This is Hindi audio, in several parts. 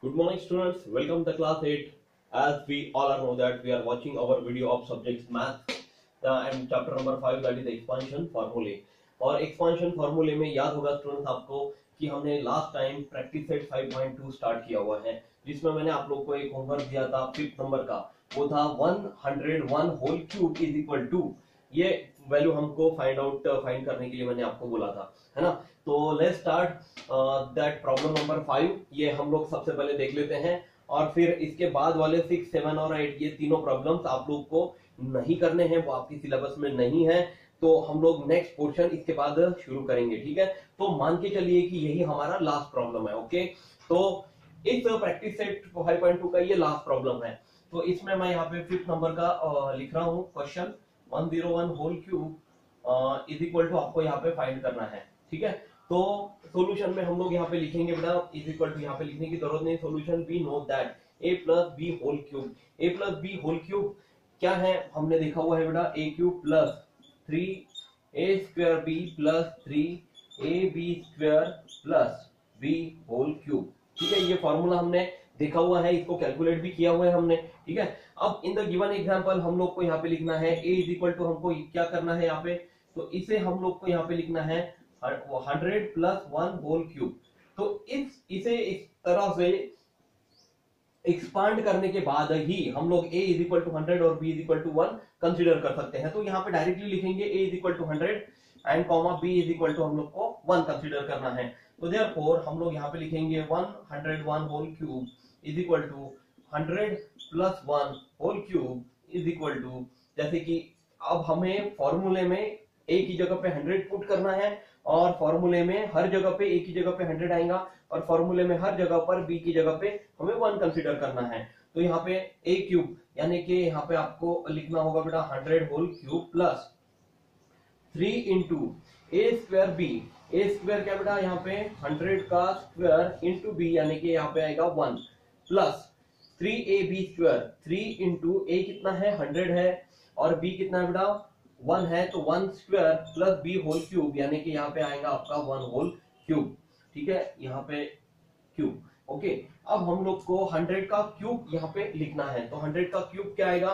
Good morning, students. Welcome to class 8. As we all are know that we are watching our video of subjects math and chapter number 5, that is expansion formulae. और expansion formulae में याद होगा स्टूडेंट्स आपको कि हमने last time practice set 5.2 start किया हुआ है, जिसमें मैंने आप लोग को एक होमवर्क दिया था 5th नंबर का। वो था 101 whole cube is equal to, ये वैल्यू हमको फाइंड करने के लिए मैंने आपको बोला था, है ना। तो let's start that problem number 5। ये हम लोग सबसे पहले देख लेते हैं और फिर इसके बाद वाले 6, 7 और 8 ये तीनों प्रॉब्लम्स आप लोग को नहीं करने हैं, वो आपकी सिलेबस में नहीं है। तो हम लोग नेक्स्ट पोर्शन इसके बाद शुरू करेंगे, ठीक है। तो मान के चलिए कि यही हमारा लास्ट प्रॉब्लम है, ओके। तो इस प्रैक्टिस सेट 5.2 का ये लास्ट प्रॉब्लम है। तो इसमें मैं यहाँ पे 5th नंबर का लिख रहा हूँ question 101 whole cube is equal to आपको यहाँ पे फाइंड करना है, ठीक है। तो सॉल्यूशन में हम लोग यहाँ पे लिखेंगे बेटा इज इक्वल टू, यहाँ पे लिखने की जरूरत नहीं। Solution we know that a plus b whole cube, a plus b whole cube क्या है हमने देखा हुआ है बेटा, a cube plus 3a square b plus 3ab square plus b whole cube, ठीक है। ये फॉर्मूला हमने देखा हुआ है, इसको कैलकुलेट भी किया हुआ है हमने, ठीक है। अब इन द गिवन एग्जांपल हम लोग को यहाँ पे लिखना है a इज इक्वल टू, हमको क्या करना है यहाँ पे, तो इसे हम लोग को यहाँ पे लिखना है 100 प्लस 1 होल क्यूब। तो इसे इस तरह से एक्सपांड करने के बाद ही हम लोग a इज इक्वल टू 100 और b is equal to 1 consider कर सकते हैं। तो यहाँ पे डायरेक्टली लिखेंगे a is equal to 100 and comma b is equal to हम लोग को 1 कंसिडर करना है। तो देयरफॉर हम लोग यहाँ पे लिखेंगे 101 whole cube is equal to 100 plus 1 whole cube is equal to, जैसे कि अब हमें फॉर्मूले में a की जगह पे 100 पुट करना है और फॉर्मूले में हर जगह पे a की जगह पे 100 आएगा और फॉर्मूले में हर जगह पर b की जगह पे हमें 1 कंसीडर करना है। तो यहाँ पे a क्यूब यानी कि यहाँ पे आपको लिखना होगा बेटा 100 whole cube plus 3 into a square b, a square क्या बेटा यहाँ पे 100 का स्क्वायर इंटू b यानी कि यहाँ पे आएगा 1 plus 3ab square, 3 into a कितना है 100 है और b कितना है बेटा 1 है, तो 1 square plus b whole cube यानी कि यहाँ पे आएगा आपका 1 होल क्यूब, ठीक है। यहाँ पे क्यूब, ओके। अब हम लोग को 100 का क्यूब यहाँ पे लिखना है, तो 100 का क्यूब क्या आएगा,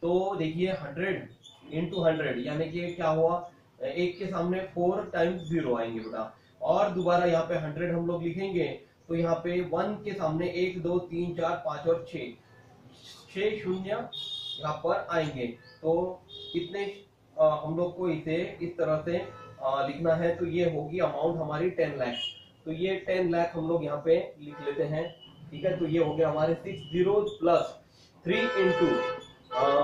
तो देखिए 100 इंटू 100 यानी कि क्या हुआ, एक के सामने 4 टाइम्स 0 आएंगे बेटा, और दोबारा यहाँ पे 100 हम लोग लिखेंगे तो यहाँ पे 1 के सामने 1 2 3 4 5 और 6 शून्य यहाँ पर आएंगे। तो कितने हम लोग को इसे इस तरह से लिखना है, तो ये होगी अमाउंट हमारी 10 लाख। तो ये 10 लाख हम लोग यहाँ पे लिख लेते हैं, ठीक है। तो ये हो गया हमारे 6 जीरो प्लस 3 इंटू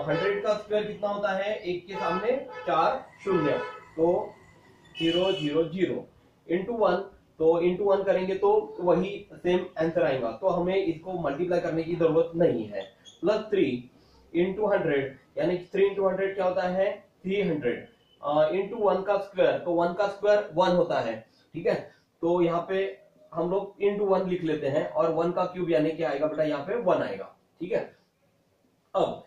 100 का स्क्वायर कितना होता है, एक के सामने 4 शून्य, तो 0 0 0 इंटू 1, तो इंटू 1 करेंगे तो वही सेम आंसर आएगा, तो हमें इसको मल्टीप्लाई करने की जरूरत नहीं है। प्लस 3 इंटू 100 यानी 3 इंटू 100 क्या होता है 300 इंटू 1 का स्क्वायर, तो 1 का स्क्वायर 1 होता है, ठीक है। तो यहाँ पे हम लोग इंटू 1 लिख लेते हैं और 1 का क्यूब यानी क्या आएगा बेटा यहाँ पे 1 आएगा, ठीक है। अब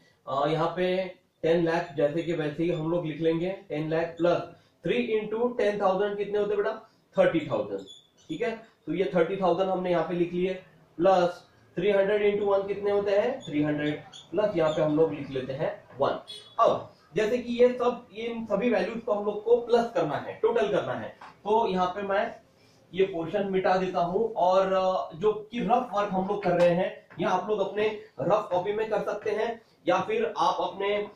यहाँ पे 10 लाख जैसे कि वैसे ही हम लोग लिख लेंगे 10 लाख प्लस 3 इंटू 10,000 कितने होते बेटा 30,000, ठीक है। तो ये 30,000 हमने यहाँ पे लिख लिए, प्लस 300 इंटू 1 कितने होते हैं 300, प्लस यहाँ पे हम लोग लिख लेते हैं 1। अब जैसे कि ये सभी वैल्यूज को हम लोग को प्लस करना है, टोटल करना है, तो यहाँ पे मैं ये पोर्शन मिटा देता हूं और जो कि रफ वर्क हम लोग कर रहे हैं या आप लोग अपने रफ कॉपी में कर सकते हैं या फिर आप अपने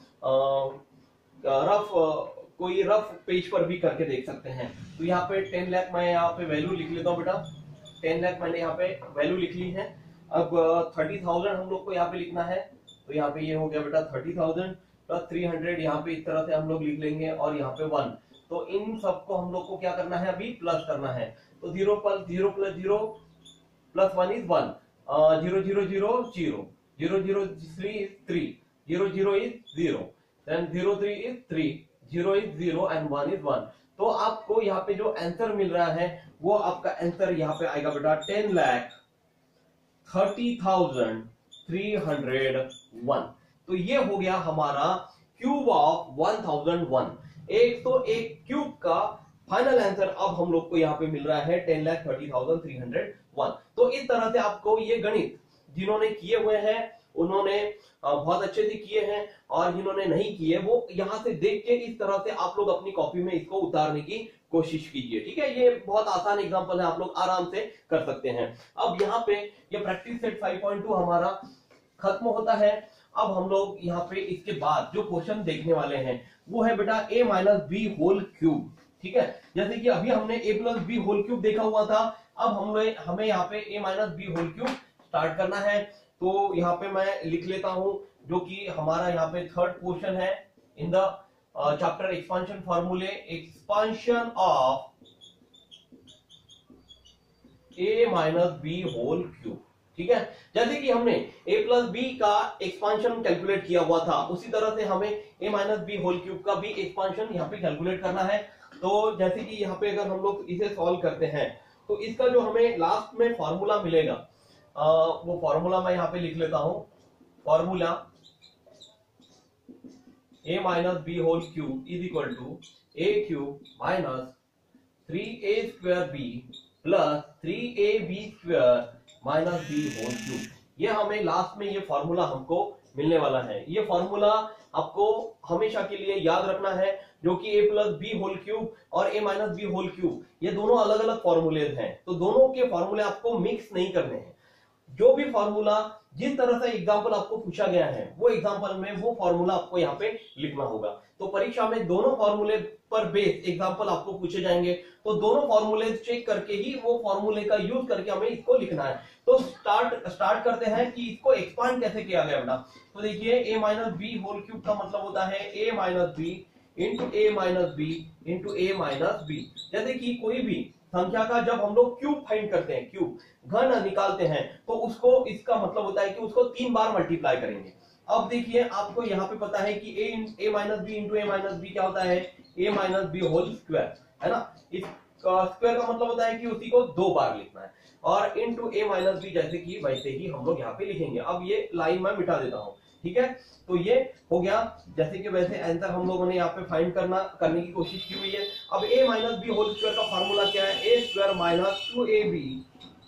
कोई रफ पेज पर भी करके देख सकते हैं। तो यहाँ पे 10 लाख मैं यहाँ पे वैल्यू लिख लेता हूँ बेटा, 10 लाख मैंने यहाँ पे वैल्यू लिख ली है। अब 30,000 हम लोग को यहाँ पे लिखना है, तो यहाँ पे ये हो गया बेटा 30,000 प्लस 300, यहाँ पे इस तरह से हम लोग लिख लेंगे और यहाँ पे 1। तो इन सबको हम लोग को क्या करना है अभी प्लस करना है, तो 0 plus 0 plus 0 plus 1 is 1, 0 0 0 0 0 0 3 is 3, 0 0 is 0, then 0 3 is 3, 0 is 0 and 1 is 1। तो आपको यहाँ पे जो आंसर मिल रहा है वो आपका आंसर यहाँ पे आएगा बेटा 10,30,301। तो ये हो गया हमारा क्यूब ऑफ 1001। 101 क्यूब का फाइनल आंसर अब हम लोग को यहाँ पे मिल रहा है 10,30,301। तो इस तरह से आपको ये गणित जिन्होंने किए हुए हैं उन्होंने बहुत अच्छे से किए हैं, और जिन्होंने नहीं किए वो यहाँ से देख के इस तरह से आप लोग अपनी कॉपी में इसको उतारने की कोशिश कीजिए। ठीक है, ये बहुत आसान एग्जांपल है, आप लोग आराम से कर सकते हैं। अब यहाँ पे ये प्रैक्टिस सेट 5.2 हमारा खत्म होता है। अब हम लोग यहाँ पे इसके बाद जो क्वेश्चन देखने वाले हैं वो है बेटा a minus b whole cube. ठीक है, जैसे कि अभी हमने a plus b whole cube देखा हुआ था, अब हमें यहाँ पे a minus b whole cube start करना है। तो यहाँ पे मैं लिख लेता हूं, जो कि हमारा यहाँ पे थर्ड क्वेश्चन है in the chapter expansion formulae, expansion of a minus b whole cube. ठीक है, जैसे कि हमने a प्लस बी का एक्सपांशन कैलकुलेट किया हुआ था, उसी तरह से हमें a minus b whole cube का भी एक्सपांशन यहाँ पे कैलकुलेट करना है। तो जैसे कि यहाँ पे अगर हम लोग इसे सॉल्व करते हैं तो इसका जो हमें लास्ट में फॉर्मूला मिलेगा, वो फॉर्मूला मैं यहाँ पे लिख लेता हूं। Formula a minus b whole cube is equal to a cube minus 3a square b plus 3ab square minus b whole cube. ये हमें लास्ट में ये फॉर्मूला हमको मिलने वाला है। ये फॉर्मूला आपको हमेशा के लिए याद रखना है, जो कि a plus b whole cube और a minus b whole cube ये दोनों अलग अलग फॉर्मूले हैं। तो दोनों के फॉर्मूले आपको मिक्स नहीं करने हैं। जो भी फॉर्मूला जिस तरह से एग्जांपल आपको पूछा गया है वो एग्जांपल में वो फॉर्मूला आपको यहाँ पे लिखना होगा। तो परीक्षा में दोनों फॉर्मूले पर बेस एग्जांपल आपको पूछे जाएंगे, तो दोनों फॉर्मूले चेक करके ही वो फॉर्मूले का यूज करके हमें इसको लिखना है। तो स्टार्ट करते हैं कि इसको एक्सपांड कैसे किया गया बेटा। तो देखिए a minus b whole cube का मतलब होता है a minus b into a minus b into a minus b. जैसे कि कोई भी संख्या का जब हम लोग क्यूब फाइंड करते हैं, क्यूब घन निकालते हैं, तो उसको इसका मतलब होता है कि उसको 3 बार मल्टीप्लाई करेंगे। अब देखिए आपको यहाँ पे पता है कि a minus b into a minus b क्या होता है, a minus b whole square, है ना। इस स्क्वायर का मतलब होता है कि उसी को 2 बार लिखना है, और इंटू a माइनस बी जैसे कि वैसे ही हम लोग यहाँ पे लिखेंगे। अब ये लाइन मैं मिटा देता हूँ। ठीक है, तो ये हो गया जैसे कि वैसे आंसर हम लोगों ने यहाँ पे फाइंड करने की कोशिश की हुई है। अब a minus b whole square का फॉर्मूला क्या है, a square minus 2ab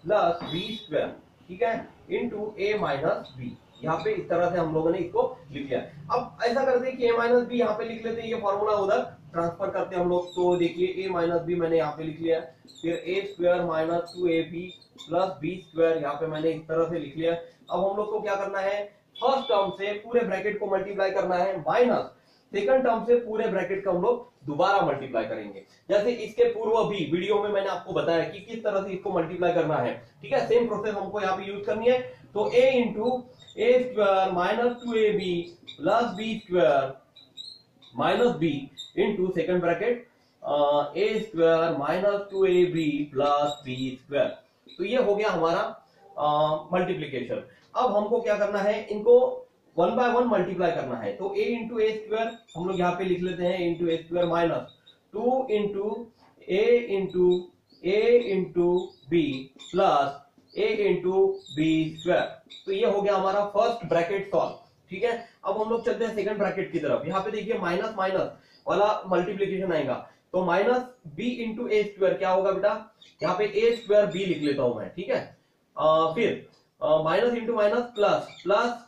plus b square, ठीक है, इंटू a माइनस बी। यहाँ पे इस तरह से हम लोगों ने इसको लिख लिया। अब ऐसा करते हैं कि a माइनस बी यहाँ पे लिख लेते हैं, ये फॉर्मूला उधर ट्रांसफर करते हैं हम लोग। तो देखिए a माइनस बी मैंने यहाँ पे लिख लिया, फिर a square minus 2ab plus b square यहाँ पे मैंने इस तरह से लिख लिया। अब हम लोग को क्या करना है, फर्स्ट टर्म से पूरे ब्रैकेट को मल्टीप्लाई करना है, माइनस सेकंड टर्म से पूरे ब्रैकेट को हम लोग दोबारा मल्टीप्लाई करेंगे। जैसे इसके पूर्व भी वीडियो में मैंने आपको बताया कि किस तरह से इसको मल्टीप्लाई करना है। ठीक है, सेम प्रोसेस हमको यहाँ पे यूज करनी है। तो a into a square minus 2ab plus b square minus b into second bracket a square minus 2ab plus b square. तो ये हो गया हमारा मल्टीप्लीकेशन। अब हमको क्या करना है, इनको 1 बाय 1 मल्टीप्लाई करना है। तो a इंटू ए स्क्वायर हम लोग यहाँ पे लिख लेते हैं, into a square minus 2 into A into b plus a into b square. तो ये हो गया हमारा फर्स्ट ब्रैकेट सॉल्व। ठीक है, अब हम लोग चलते हैं सेकंड ब्रैकेट की तरफ। यहाँ पे देखिए माइनस माइनस वाला मल्टीप्लीकेशन आएगा, तो minus b into a square क्या होगा बेटा, यहाँ पे ए स्क्वायर बी लिख लेता हूं मैं। ठीक है, फिर minus into minus plus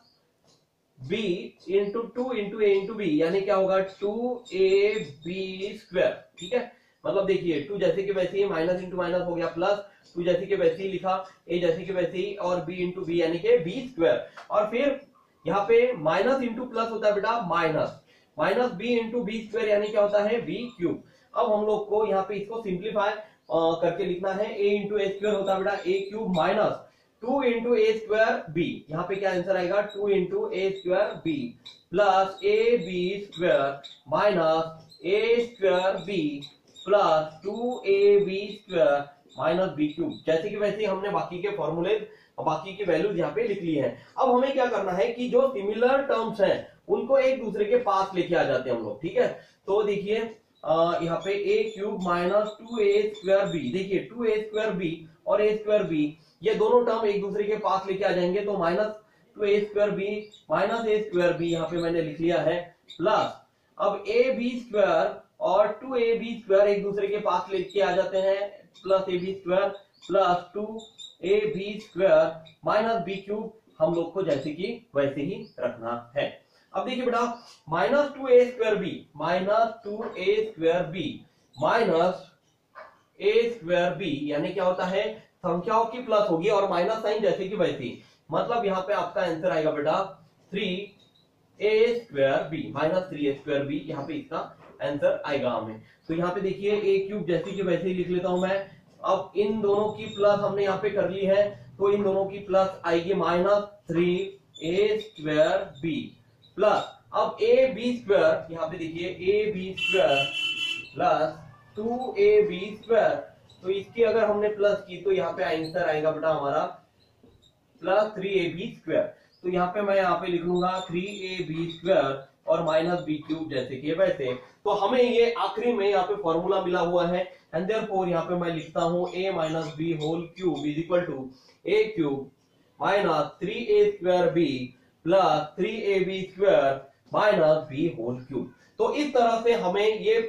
B into 2 into ए इंटू बी, यानी क्या होगा 2ab स्क्वायर। ठीक है, मतलब देखिए 2 जैसे कि वैसे ही, माइनस इंटू माइनस हो गया प्लस 2 जैसे कि वैसे ही लिखा, a जैसे कि वैसे ही, और b इंटू बी यानी कि b स्क्वायर। और फिर यहाँ पे माइनस इंटू प्लस होता है बेटा minus b into b square, यानी क्या होता है b क्यूब। अब हम लोग को यहाँ पे इसको सिंप्लीफाई करके लिखना है, a इंटू ए स्क्वायर होता है बेटा a cube minus 2 into a square b, यहाँ पे क्या आंसर आएगा 2 into a square b plus a b square minus a square b plus 2ab square minus b cube. जैसे कि वैसे हमने बाकी के फॉर्मूले, बाकी की वैल्यूज यहाँ पे लिख ली है। अब हमें क्या करना है कि जो सिमिलर टर्म्स हैं उनको एक दूसरे के पास लेके आ जाते हैं हम लोग। ठीक है, तो देखिए यहाँ पे a cube minus 2a square b, देखिए 2a स्क्वायर बी और a स्क्वायर बी ये दोनों टर्म एक दूसरे के पास लेके आ जाएंगे। तो minus 2a square b minus a square b यहाँ पे मैंने लिख लिया है, प्लस अब ab स्क्वायर और 2ab स्क्वायर एक दूसरे के पास लेके आ जाते हैं, plus ab square plus 2ab square minus b cube. हम लोग को जैसे कि वैसे ही रखना है। अब देखिए बेटा, minus 2a² b minus a² b यानी क्या होता है, संख्याओं की प्लस होगी और माइनस साइन जैसे कि वैसे, मतलब यहाँ पे आपका आंसर आएगा बेटा 3a² b minus 3a² b, यहाँ पे इसका आंसर आएगा हमें। तो यहाँ पे देखिए a³ जैसे कि वैसे ही लिख लेता हूं मैं। अब इन दोनों की प्लस हमने यहाँ पे कर ली है, तो इन दोनों की प्लस आएगी माइनस 3a² b प्लस, अब ab², यहाँ पे देखिए ab² प्लस 2ab², तो इसकी अगर हमने प्लस की तो यहाँ पे आंसर आएगा बेटा हमारा प्लस 3ab²। तो यहाँ पे मैं यहाँ पे लिख लूंगा 3ab² और माइनस b³ जैसे कि वैसे। तो हमें ये आखिरी में यहाँ पे फॉर्मूला मिला हुआ है, एंड देयरफॉर यहाँ पे मैं लिखता हूँ a minus b whole cube is equal to a³ minus 3a² b plus 3ab² minus b whole cube. तो इस तरह से हमें ये,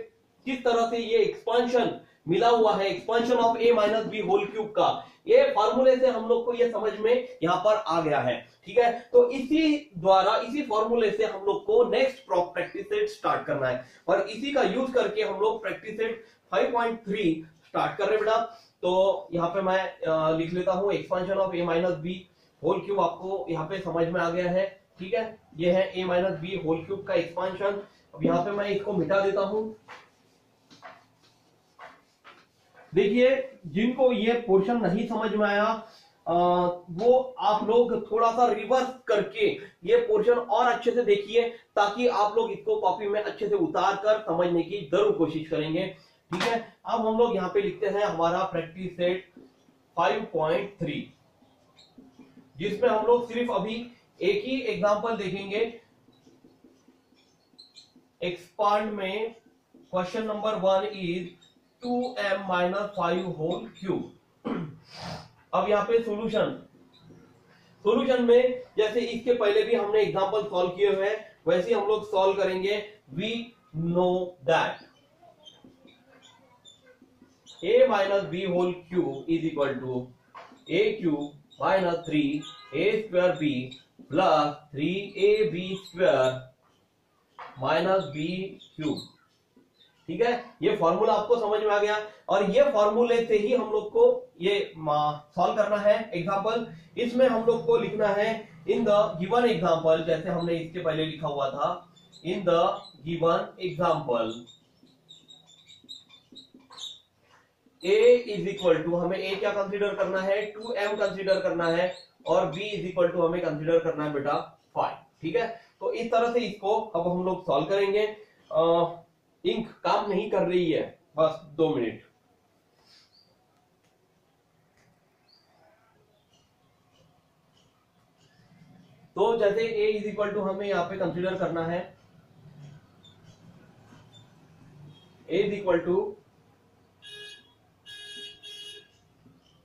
किस तरह से ये एक्सपांशन मिला हुआ है, expansion of a minus b whole cube का, ये फॉर्मूले से हम लोग को ये समझ में यहां पर आ गया है। ठीक है, तो इसी द्वारा, इसी फॉर्मूले से हम लोग को नेक्स्ट प्रैक्टिस सेट स्टार्ट करना है, और इसी का यूज करके हम लोग प्रैक्टिस सेट 5.3 स्टार्ट कर रहे हैं बेटा। तो यहाँ पे मैं लिख लेता हूं expansion of a minus b whole cube, आपको यहाँ पे समझ में आ गया है। ठीक है, ये है a minus b whole cube का एक्सपांशन। अब यहाँ पे मैं इसको मिटा देता हूं। देखिए, जिनको ये पोर्शन नहीं समझ में आया वो आप लोग थोड़ा सा रिवर्स करके ये पोर्शन और अच्छे से देखिए, ताकि आप लोग इसको कॉपी में अच्छे से उतार कर समझने की जरूर कोशिश करेंगे। ठीक है, अब हम लोग यहाँ पे लिखते हैं हमारा प्रैक्टिस सेट 5.3, जिसमें हम लोग सिर्फ अभी एक ही एग्जांपल देखेंगे। एक्सपांड में question number 1 is 2m minus 5 whole cube. अब यहाँ पे सॉल्यूशन में जैसे इसके पहले भी हमने एग्जांपल सॉल्व किए हुए हैं, वैसे हम लोग सॉल्व करेंगे। We know that a minus b whole cube is equal to a³ minus 3a² b plus 3ab² minus b³। ठीक है, ये फॉर्मूला आपको समझ में आ गया, और ये फॉर्मूले से ही हम लोग को ये सॉल्व करना है एग्जांपल। इसमें हम लोग को लिखना है इन द गिवन एग्जांपल, जैसे हमने इसके पहले लिखा हुआ था, in the given example a is equal to, हमें a क्या कंसीडर करना है, 2m कंसीडर करना है, और b इज इक्वल टू हमें कंसीडर करना है बेटा 5। ठीक है, तो इस तरह से इसको अब हम लोग सॉल्व करेंगे। इंक काम नहीं कर रही है, बस 2 मिनट। तो जैसे a इज इक्वल टू हमें यहाँ पे कंसीडर करना है, a is equal to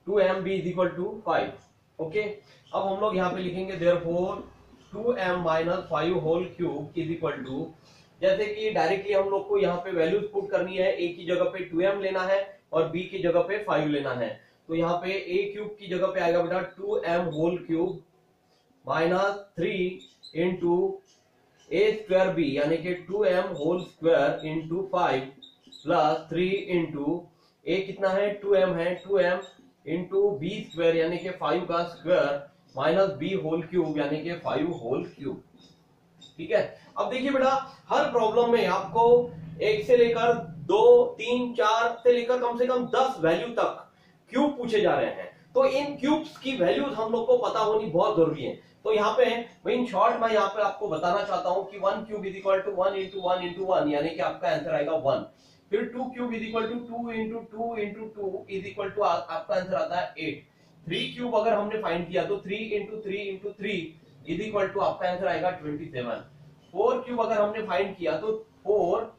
2m, b is equal to 5। Okay, अब हम लोग यहाँ पे लिखेंगे therefore 2m minus 5 whole cube is equal to, जैसे कि डायरेक्टली हम लोग को यहाँ पे वैल्यूज पुट करनी है। a की जगह पे 2m लेना है और b की जगह पे 5 लेना है। तो यहाँ पे a³ की जगह पे आएगा बेटा 2m whole cube minus 3 into a² b, यानी कि 2m whole square into 5 plus 3 into a कितना है, 2m है, 2m इंटू b² यानी कि 5 का square minus b whole cube यानी कि 5 होल क्यूब। ठीक है, अब देखिए बेटा, हर प्रॉब्लम में आपको 1 से लेकर 2, 3, 4 से लेकर कम से कम 10 वैल्यू तक क्यूब पूछे जा रहे हैं। तो इन क्यूब्स की वैल्यूज हम लोग को पता होनी बहुत जरूरी है। तो यहाँ पे इन शॉर्ट मैं यहाँ पे आपको बताना चाहता हूँ कि 1 cube is equal to 1 into 1 into 1, यानी कि आपका आंसर आएगा 1। फिर 2 cube is equal to 2 into 2 into 2 is equal to आपका आंसर आता है 8। 3 क्यूब अगर हमने फाइंड किया तो 3 into 3 into 3 is equal to आपका आंसर आएगा 27। 4 क्यूब अगर हमने फाइंड किया तो 4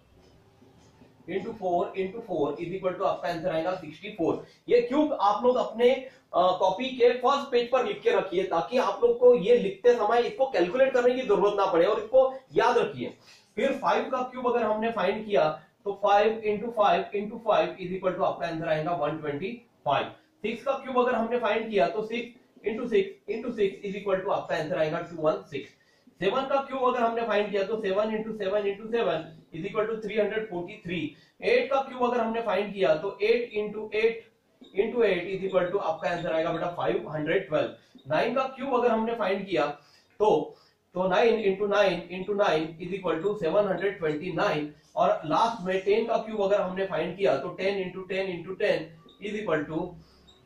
into 4 into 4 is equal to आपका आंसर आएगा 64। ये क्यूब आप लोग अपने कॉपी के फर्स्ट पेज पर लिख के रखिए, ताकि आप लोग को ये लिखते समय इसको कैलकुलेट करने की जरूरत ना पड़े, और इसको याद रखिए। फिर 5 का क्यूब अगर हमने फाइंड किया तो 5 into 5 into 5 is equal to आपका आंसर आएगा 125। 6 का क्यूब अगर हमने फाइंड किया तो 6 into six is equal to आपका आंसर आएगा 216। 7 का क्यूब अगर हमने फाइंड किया तो 7 into 7 into 7 is equal to 343। 8 का क्यूब अगर हमने फाइंड किया तो 8 इंटू 8 इज इक्वल टू आपका आंसर आएगा बेटा 512। 9 का क्यूब अगर हमने फाइंड किया तो 9 इंटू 9 इज इक्वल टू 729। और लास्ट में 10 का क्यूब अगर हमने फाइंड किया तो 10 इंटू 10 इज इक्वल टू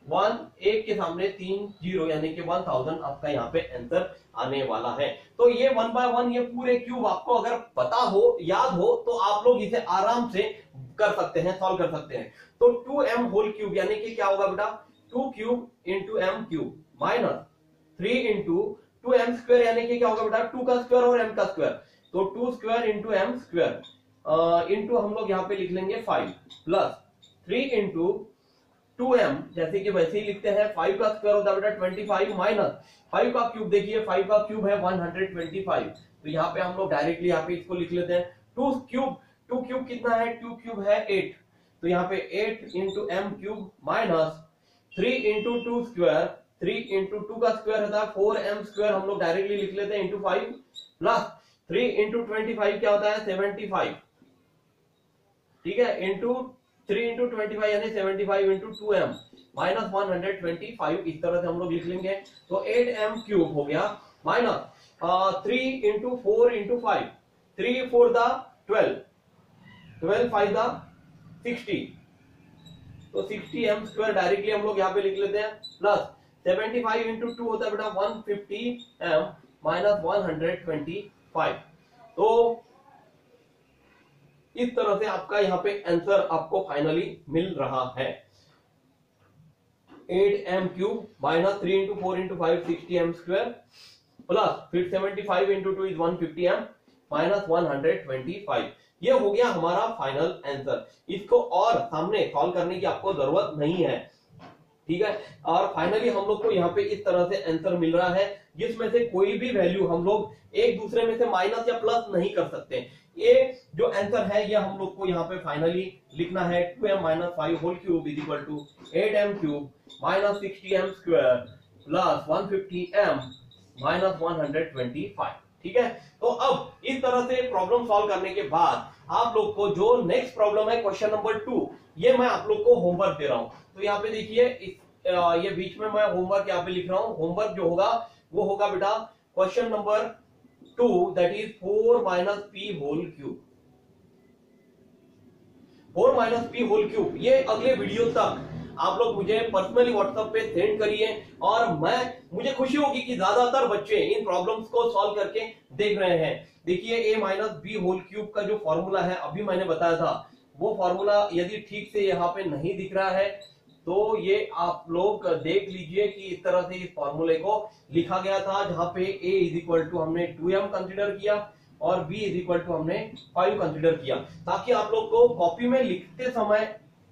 1 एक के सामने 3 जीरो यानी कि 1000 आपका यहाँ पे आंसर आने वाला है। तो ये 1 बाय 1 ये पूरे क्यूब आपको अगर पता हो याद हो तो आप लोग इसे आराम से कर सकते हैं, सॉल्व कर सकते हैं। तो 2m होल क्यूब यानी कि क्या होगा बेटा 2 cube into m cube minus 3 into 2m square यानी कि क्या होगा बेटा 2 का स्क्वायर और m का स्क्वायर, तो 2 square into m square into हम लोग यहाँ पे लिख लेंगे 5 प्लस 3 इंटू 2m जैसे कि वैसे ही लिखते हैं 5 का स्क्वायर होता है बेटा 25 माइनस 5 का क्यूब, देखिए 5 का क्यूब है 125, तो यहाँ पे हम लोग डायरेक्टली यहाँ पे इसको लिख लेते हैं 2 क्यूब कितना है 2 क्यूब है 8, तो यहाँ पे 8 into m cube minus 3 into 2 square 3 into 2 का स्क्वायर होता है 4m स्क्वायर, हम लोग डायरेक्टली लिख लेते हैं इंटू 5 प्लस 3 इंटू 25 क्या होता है 75, ठीक है, इंटू 3 इंटू 25 यानी 75 इंटू 2m माइनस 125, इस तरह से हम लोग लिख लेंगे। तो 8m क्यूब हो गया minus 3 into 4 into 5, 3 4 the 12, 12 5 the 60, तो 60m स्क्वायर डायरेक्टली हम लोग यहाँ पे लिख लेते हैं प्लस 75 इंटू 2 होता है बेटा 150m माइनस 125। तो इस तरह से आपका यहाँ पे आंसर आपको फाइनली मिल रहा है 8m cube minus 3 into 4 into 5 60m square plus फिर 75 इंटू 2 इज 150m माइनस 125। ये हो गया हमारा फाइनल आंसर। इसको और सामने सॉल्व करने की आपको जरूरत नहीं है, ठीक है। और फाइनली हम लोग को यहाँ पे इस तरह से आंसर मिल रहा है जिसमें से कोई भी वैल्यू हम लोग एक दूसरे में से माइनस या प्लस नहीं कर सकते। ये जो आंसर है ये हम लोग को यहाँ पे फाइनली लिखना है 2m minus 5 whole cube is equal to 8m cube minus 60m square plus 150m minus 125, ठीक है। तो अब इस तरह से प्रॉब्लम सॉल्व करने के बाद आप लोग को जो नेक्स्ट प्रॉब्लम है क्वेश्चन नंबर 2, ये मैं आप लोग को होमवर्क दे रहा हूं। तो यहाँ पे देखिए ये बीच में मैं होमवर्क यहाँ पे लिख रहा हूं। होमवर्क जो होगा वो होगा बेटा question number 2 that is 4 minus p whole cube, 4 minus p whole cube. ये अगले वीडियो तक आप लोग मुझे पर्सनली व्हाट्सएप पे सेंड करिए और मुझे खुशी होगी कि ज्यादातर बच्चे इन प्रॉब्लम्स को सॉल्व करके देख रहे हैं। देखिए a minus b whole cube का जो फॉर्मूला है अभी मैंने बताया था, वो फॉर्मूला यदि ठीक से यहाँ पे नहीं दिख रहा है तो ये आप लोग देख लीजिए कि इस तरह से इस फॉर्मूले को लिखा गया था, जहां पे a इज इक्वल टू हमने 2m कंसिडर किया और b इज इक्वल टू हमने 5 कंसिडर किया, ताकि आप लोग को कॉपी में लिखते समय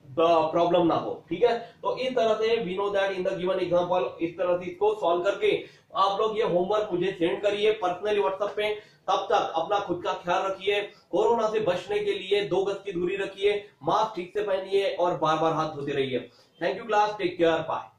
प्रॉब्लम ना हो, ठीक है। तो इस तरह से we know that in the given example, इस तरह से इसको सॉल्व करके आप लोग ये होमवर्क मुझे सेंड करिए पर्सनली व्हाट्सएप पे। तब तक अपना खुद का ख्याल रखिए, कोरोना से बचने के लिए 2 गज की दूरी रखिए, मास्क ठीक से पहनिए और बार बार हाथ धोते रहिए। Thank you class, take care, bye.